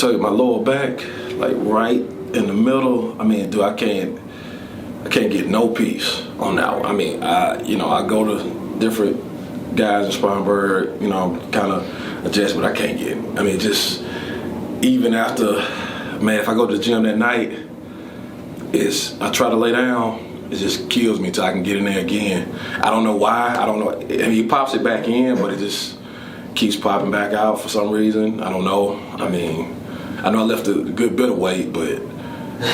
tell you, my lower back, like right in the middle. I mean, dude, I can't get no peace on that one. I mean, I go to different guys in Spartanburg, kind of adjust, but I can't get it. I mean, just even after, man, if I go to the gym that night, I try to lay down, it just kills me till I can get in there again. I don't know why. I don't know. I mean, he pops it back in, but it just keeps popping back out for some reason. I don't know. I mean, I know I left a good bit of weight, but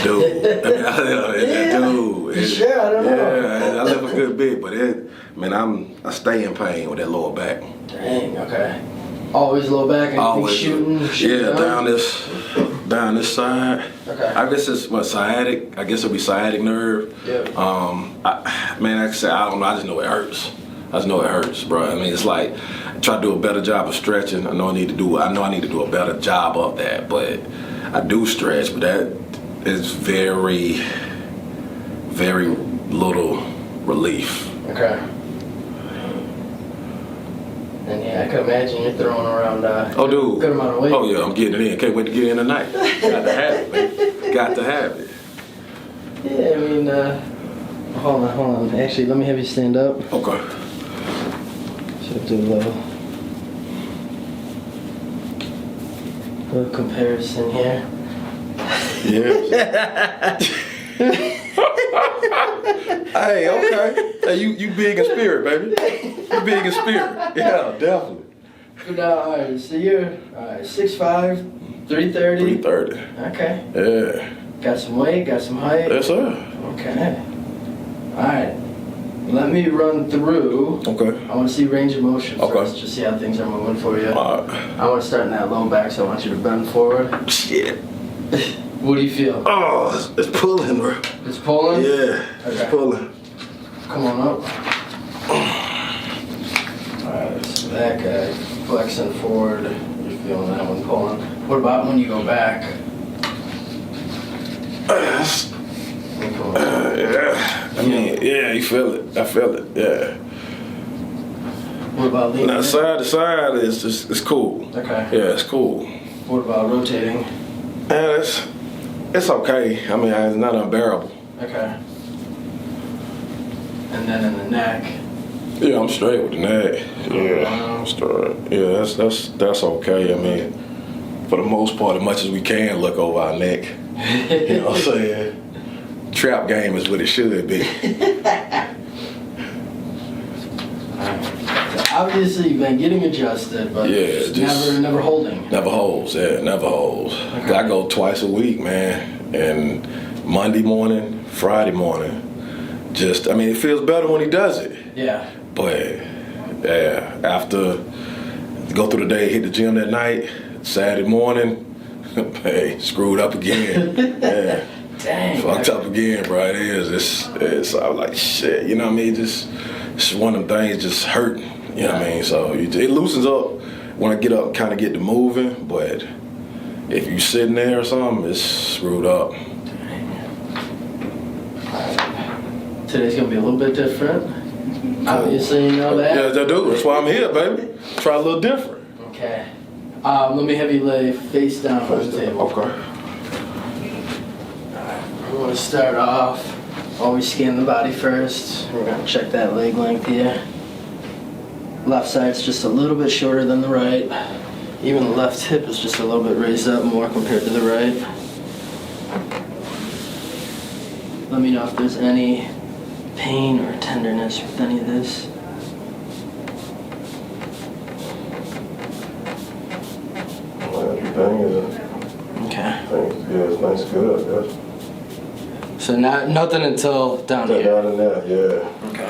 dude, I don't know. Yeah, I left a good bit, but I stay in pain with that lower back. Dang, okay. Always low back and always shooting down this side. Okay. I guess it's sciatic. I guess it'll be sciatic nerve. Yeah. Like I said, I don't know. I just know it hurts. Bro. I mean, it's like I try to do a better job of stretching. I know I need to do a better job of that, but I do stretch, but that is very, very little relief. Okay. And yeah, I can imagine you're throwing around a good amount of weight. Oh yeah, I'm getting it in. Can't wait to get in tonight. Got to have it, man. Got to have it. Yeah, I mean, hold on. Actually, let me have you stand up. Okay. Should do a little comparison here. Yeah. Hey, okay. Hey, you big in spirit, baby. You big in spirit. Yeah, definitely. Now, all right, so you're 6'5", 330. 330. Okay. Yeah. Got some weight, got some height. Yes, sir. Okay. All right. Let me run through. Okay. I want to see range of motion Okay. first, just see how things are moving for you. All right. I want to start in that low back, so I want you to bend forward. Shit. What do you feel? Oh, it's pulling, bro. It's pulling? Yeah, okay. It's pulling. Come on up. Alright, so that guy flexing forward. You're feeling that one pulling. What about when you go back? Yeah. I mean, yeah, you feel it. I feel it, yeah. What about leaning? Now, side to side is just, it's cool. Okay. Yeah, it's cool. What about rotating? Yeah, it's okay. I mean, it's not unbearable. Okay. And then in the neck. Yeah, I'm straight with the neck. Yeah, I'm straight. Yeah, that's okay. I mean, for the most part, as much as we can look over our neck. You know what I'm saying? Trap game is what it should be. So obviously you've been getting adjusted, but never holding. Never holds, yeah, never holds. Okay. I go twice a week, man, and Monday morning, Friday morning. I mean, it feels better when he does it. Yeah. But yeah, after go through the day, hit the gym that night, Saturday morning, hey, screwed up again. Yeah. Dang. Fucked up again, bro. It is. It's I was like, shit, you know what I mean? It's one of them things just hurting. You know what I mean? So it loosens up when I get up, kind of get to moving, but if you sitting there or something, it's screwed up. Today's gonna be a little bit different. Obviously, you know that. Yeah, I do. That's why I'm here, baby. Try a little different. Okay. Let me have you lay face down on the table. Okay. We're gonna start off. Always scan the body first. We're gonna check that leg length here. Left side's just a little bit shorter than the right. Even the left hip is just a little bit raised up more compared to the right. Let me know if there's any pain or tenderness with any of this. Okay. Yeah, it's nice, good. Yes. So nothing until down here. Down in there, yeah. Okay.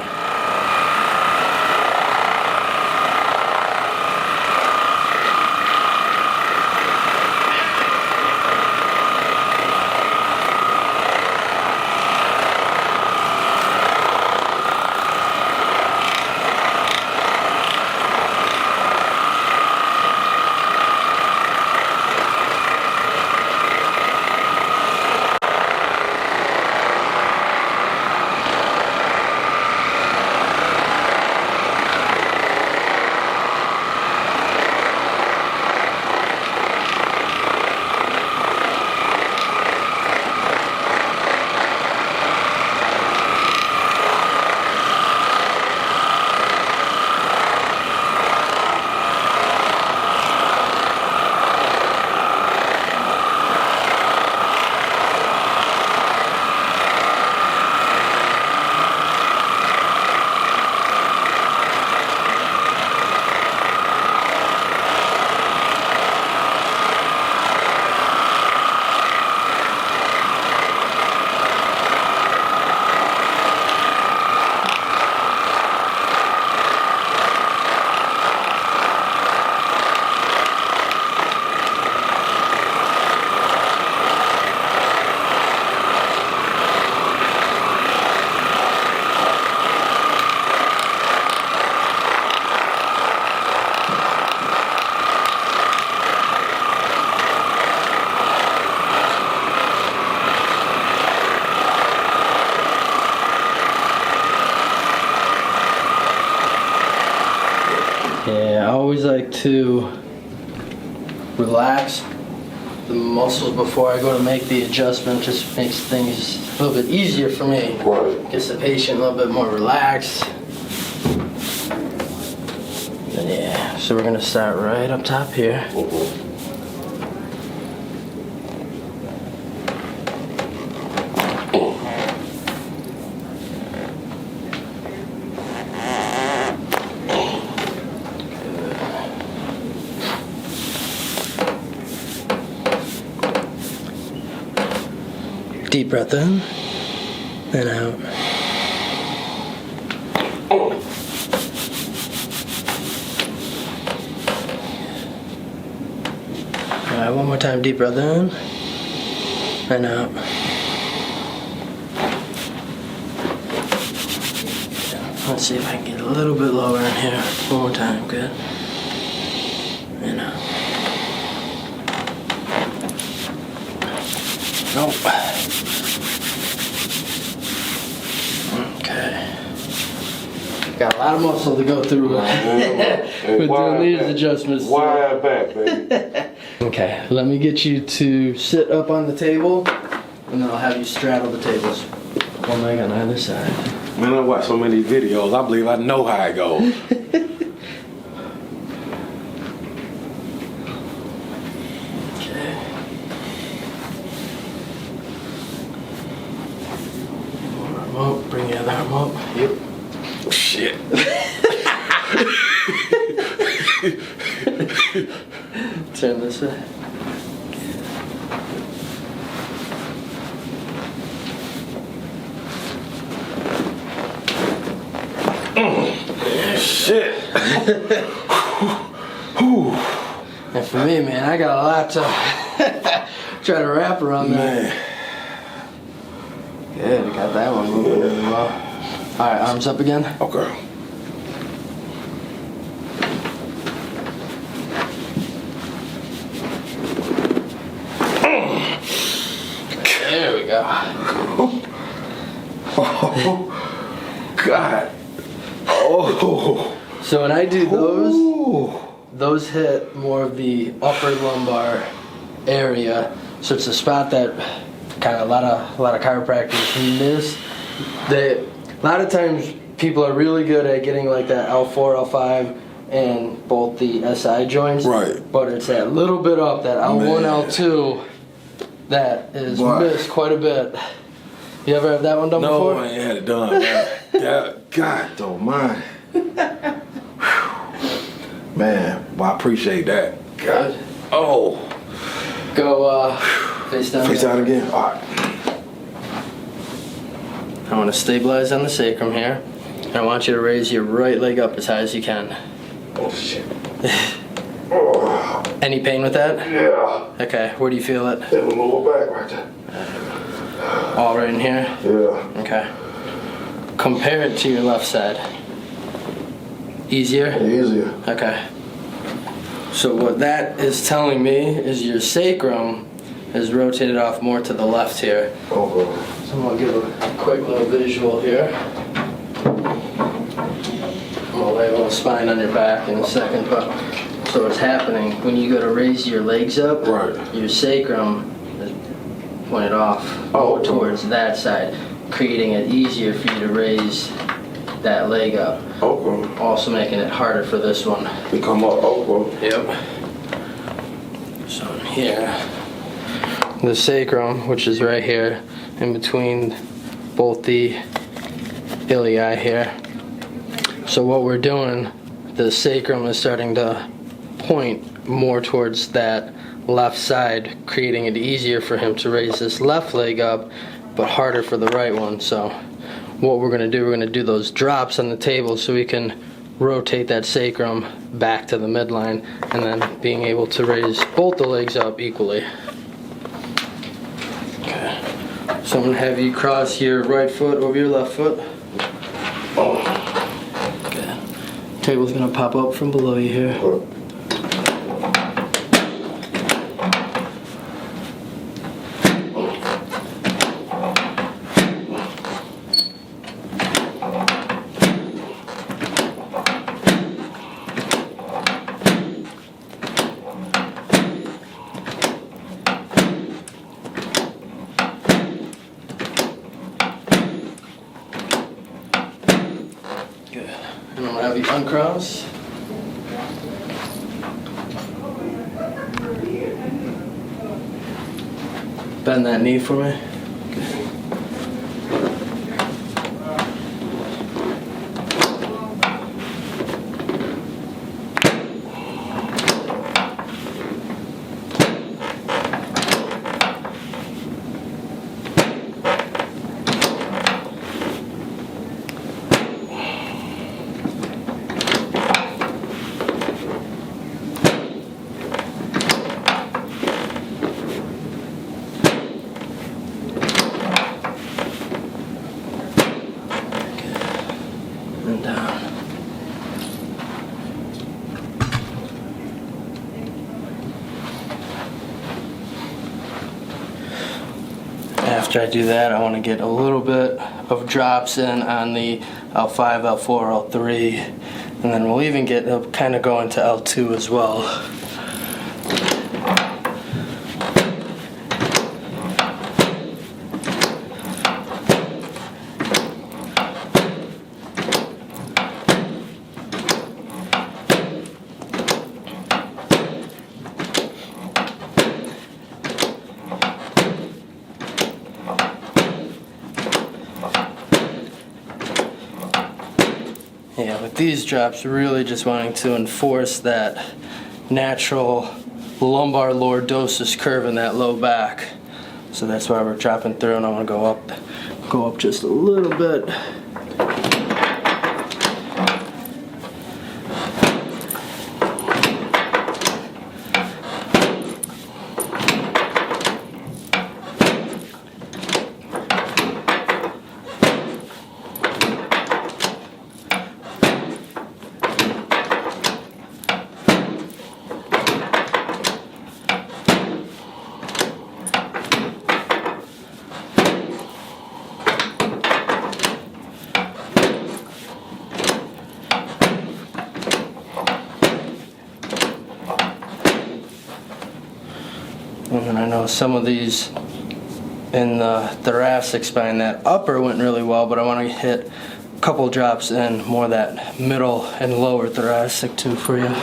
always like to relax the muscles before I go to make the adjustment. Just makes things a little bit easier for me. Right. Gets the patient a little bit more relaxed. Yeah, so we're gonna start right up top here. Deep breath in and out. Alright, one more time, deep breath in and out. Let's see if I can get a little bit lower in here. One more time, good. And out. Nope. Okay. Got a lot of muscle to go through with doing these adjustments. Wide back, baby. Okay, let me get you to sit up on the table, and then I'll have you straddle the tables. One leg on either side. Man, I watch so many videos. I believe I know how it goes. Okay. One arm up, bring the other arm up. Yep. Shit. Turn this way. Shit. And for me, man, I got a lot to try to wrap around there. Man. Good, we got that one moving really well. Alright, arms up again. Okay. There we go. Oh, God. Oh. So when I do those hit more of the upper lumbar area. So it's a spot that kind of a lot of chiropractors miss. A lot of times people are really good at getting like that L4, L5, and both the SI joints. Right. But it's that little bit up, that L1, Man. L2, that is Boy. missed quite a bit. You ever have that one done before? No, I ain't had it done. Yeah, God don't mind. Man, well, I appreciate that. God. Good. Oh. Go face down. Face down again. All right. I want to stabilize on the sacrum here. I want you to raise your right leg up as high as you can. Oh, shit. Oh. Any pain with that? Yeah. Okay, where do you feel it? In the lower back right there. All right in here? Yeah. Okay. Compare it to your left side. Easier? Easier. Okay. So what that is telling me is your sacrum is rotated off more to the left here. Okay. So I'm gonna give a quick little visual here. I'm gonna lay a little spine on your back in a second, but so what's happening when you go to raise your legs up, Right. your sacrum is pointed off towards that side, creating it easier for you to raise that leg up. Okay. Also making it harder for this one. We come up. Okay. Yep. So here, the sacrum, which is right here, in between both the ilii here. So what we're doing, the sacrum is starting to point more towards that left side, creating it easier for him to raise this left leg up, but harder for the right one. So what we're going to do, we're going to do those drops on the table so we can rotate that sacrum back to the midline, and then being able to raise both the legs up equally. Okay. So I'm going to have you cross your right foot over your left foot. Okay. Table's going to pop up from below you here. have you uncross. Bend that knee for me. And down. After I do that, I want to get a little bit of drops in on the L5, L4, L3, and then we'll even get kind of go into L2 as well. Yeah, with these drops, really just wanting to enforce that natural lumbar lordosis curve in that low back. So that's why we're dropping through, and I want to go up just a little bit. And I know some of these in the thoracic spine, that upper went really well, but I want to hit a couple drops in more that middle and lower thoracic too for you.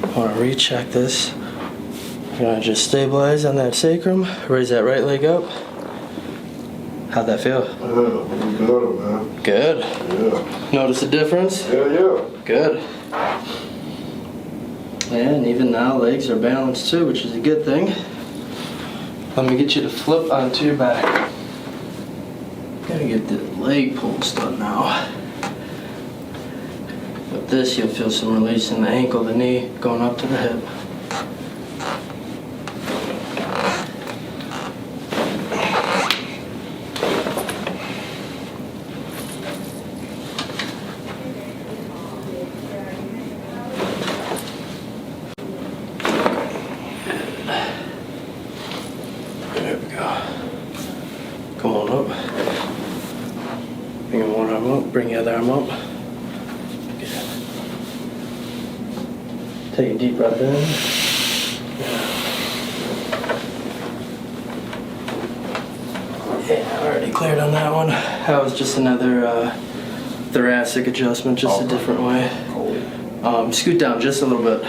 I want to recheck this. I'm going to just stabilize on that sacrum, raise that right leg up. How'd that feel? Yeah, good, man. Good? Yeah. Notice the difference? Yeah. Good. And even now legs are balanced too, which is a good thing. Let me get you to flip onto your back. Gotta get the leg pulls done now. With this, you'll feel some release in the ankle, the knee, going up to the hip. There we go. Come on up. Bring one arm up, bring the other arm up. Take a deep breath in. Yeah, already cleared on that one. That was just another thoracic adjustment, just a different way. Scoot down just a little bit.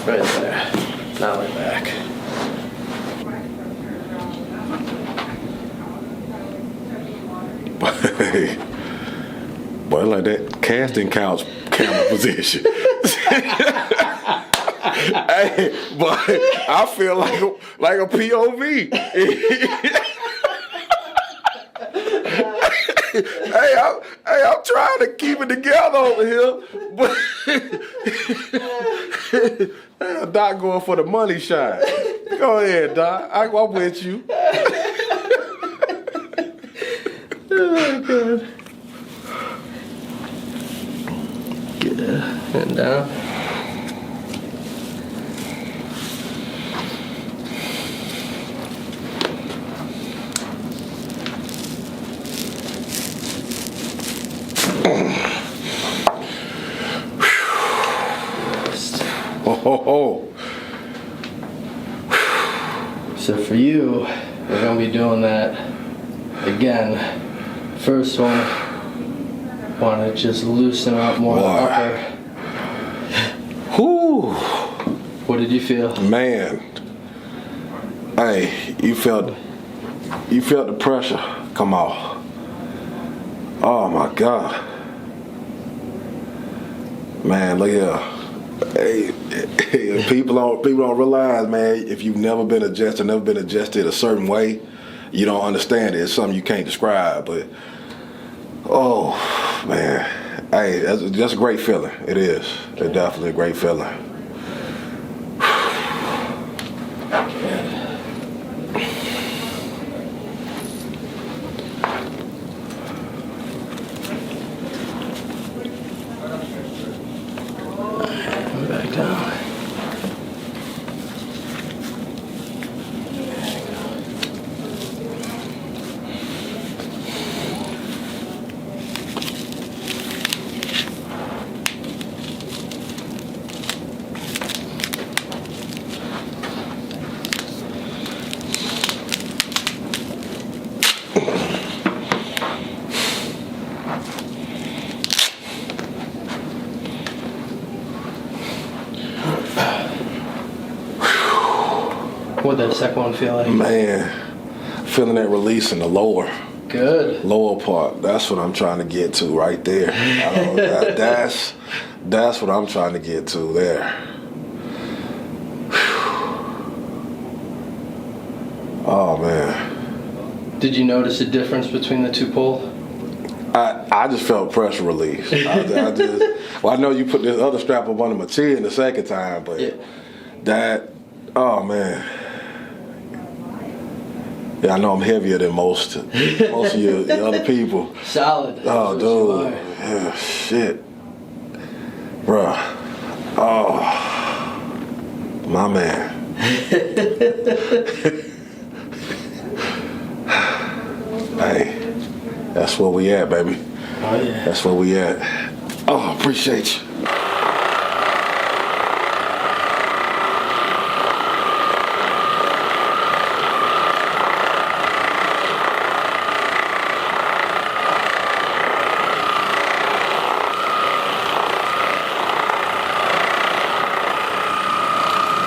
Right there. Now lay back. Boy, like that casting couch camera position. Hey, boy, I feel like a POV. I'm trying to keep it together over here, but Doc going for the money shot. Go ahead, Doc. I'm with you. Oh, God. Good. And down. Oh. So for you, we're going to be doing that again. First one, want to just loosen up more of the upper. Whew. What did you feel? Man. Hey, you felt the pressure come off. Oh my God. Man, look here. Hey, people don't realize, man, if you've never been adjusted a certain way, you don't understand it. It's something you can't describe, but oh man. Hey, that's a great feeling. It is. It's definitely a great feeling. Back down. What did that second one feel like? Man, feeling that release in the lower part. That's what I'm trying to get to right there. That's what I'm trying to get to there. Oh man. Did you notice a difference between the two pull? I just felt pressure release. I know you put this other strap up under my chin the second time, but oh man. Yeah, I know I'm heavier than most of the other people. Solid. Oh, dude. Yeah, shit. Bruh. Oh. My man. Hey, that's where we at, baby. Oh, yeah. That's where we at. Oh, appreciate you.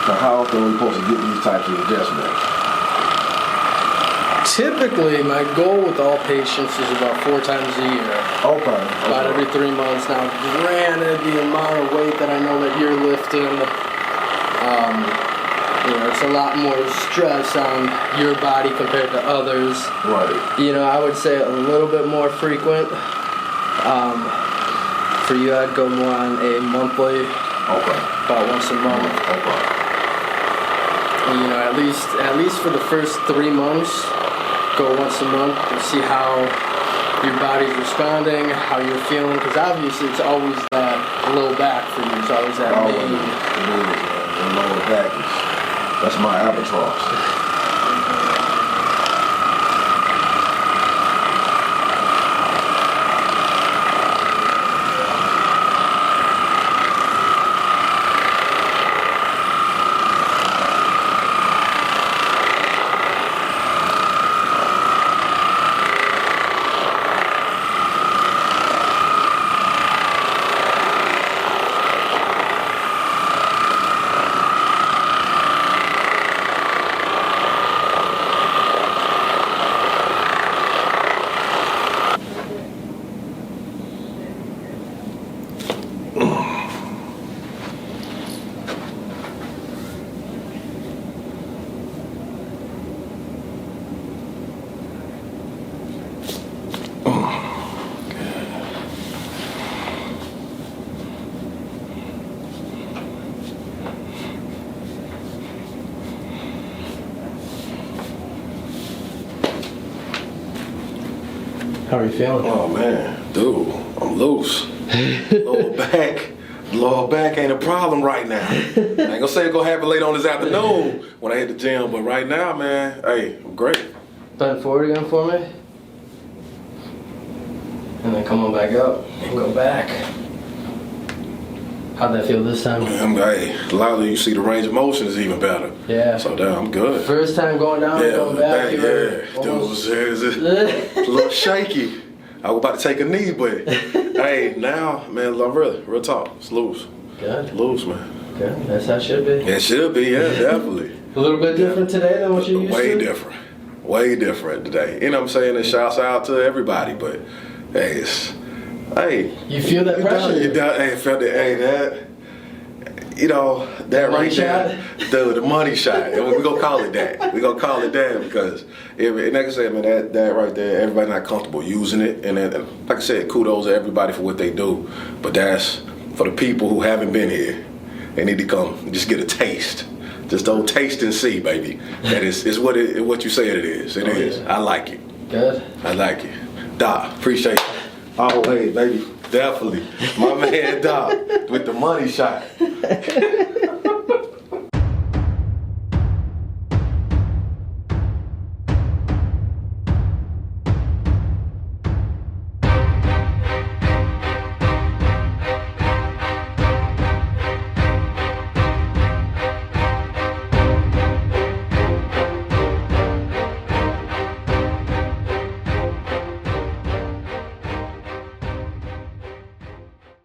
How often are we supposed to get these types of adjustments? Typically, my goal with all patients is about 4 times a year. Okay. About every 3 months. Now, granted, the amount of weight that I know that you're lifting, it's a lot more stress on your body compared to others. Right. I would say a little bit more frequent. For you, I'd go more on a monthly. Okay. About once a month. Okay. At least for the first 3 months, go once a month and see how your body's responding, how you're feeling, because obviously it's always that low back for you. It's always that main. The lower back that's my albatross. How are you feeling? Oh man, dude, I'm loose. Lower back ain't a problem right now. I ain't gonna say it's gonna happen later on this afternoon when I hit the gym, but right now, man, hey, I'm great. Bend forward again for me. And then come on back up and go back. How'd that feel this time? Hey, a lot of you see the range of motion is even better. Yeah. So damn, I'm good. First time going down and going back. Dude, it was a little shaky. I was about to take a knee, but hey, now, man, I'm real talk. It's loose. Good. Loose, man. Good. That's how it should be. It should be, yeah, definitely. A little bit different today than what you used to? Way different today. You know what I'm saying? And shouts out to everybody, but hey, You feel that pressure? Hey, felt it. Hey, that. You know, that money right there, the money shot. We're going to call it that. We're going to call it that because, like I said, man, that right there, everybody not comfortable using it. And then, like I said, kudos to everybody for what they do. But that's for the people who haven't been here. They need to come just get a taste. Just don't taste and see, baby. That is what you say it is. It is. Yeah. I like it. Good. I like it. Doc, appreciate you. Oh, hey, baby. Definitely. My man, Doc, with the money shot.